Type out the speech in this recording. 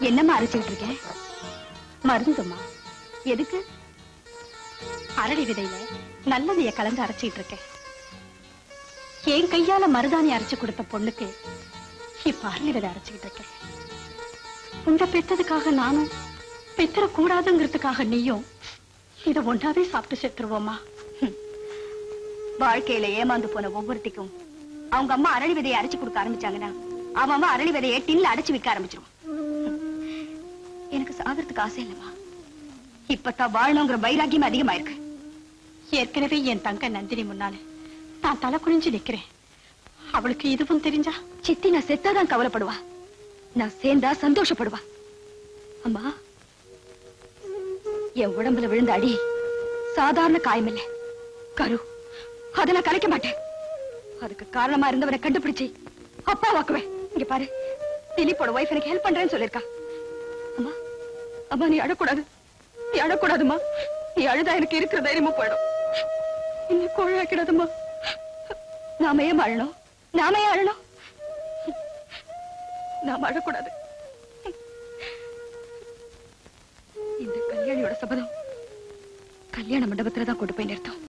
என்னம்மா அரைச்சுக்கிட்டு இருக்கேன்? மருந்துமா. எதுக்கு? அரளி விதையில நல்லதைய கலந்து அரைச்சிட்டு இருக்கேன். என் கையால மருதாணி அரைச்சு கொடுத்த பொண்ணுக்கு இப்ப அரளி விதை அரைச்சுக்கிட்டு இருக்கேன். உண்ட பெத்ததுக்காக நானும், பெத்தர கூடாதுங்கிறதுக்காக நீயும் இத ஒன்றாவே சாப்பிட்டு செத்துருவோமா? வாழ்க்கையில ஏமாந்து போன ஒவ்வொருத்திக்கும் அவங்க அம்மா அரளி விதையை அரைச்சு கொடுக்க ஆரம்பிச்சாங்கன்னா அவன் அம்மா அரளி விதையை டின்ல அடைச்சு விற்க ஆரம்பிச்சிருவான். எனக்கு சாகிறதுக்கு ஆசை இல்லம்மா. இப்பதான் வாழணுங்கிற வைராக்கியம் அதிகமா இருக்கு. ஏற்கனவே என் தங்க நந்தினி முன்னால நான் தலை குனிஞ்சு நிக்கிறேன். அவளுக்கு இதுவும் தெரிஞ்சா சித்தி நான் செத்தாதான் கவலைப்படுவா, நான் சேர்ந்தா சந்தோஷப்படுவா. அம்மா, என் உடம்புல விழுந்த அடி சாதாரண காயமில்லை, கரு. அதை நான் கலைக்க மாட்டேன். அதுக்கு காரணமா இருந்தவனை கண்டுபிடிச்சு அப்பா வாக்குவேன். இங்க பாரு, திலீப்போட வைஃப் எனக்கு ஹெல்ப் பண்றேன்னு சொல்லிருக்கா. அம்மா அம்மா, நீ அழக்கூடாது, நீ அழக்கூடாதுமா. நீ அழுதா எனக்கு இருக்கிற தைரியமா போயிடும். இன்னும் கோழாக்கிடாதுமா. நாம ஏன் அழணும்? நாம ஏன் அழணும்? நாம அழக்கூடாது. இந்த கல்யாணியோட சபதம் கல்யாண மண்டபத்துலதான் கொண்டு போய் நிறுத்தம்.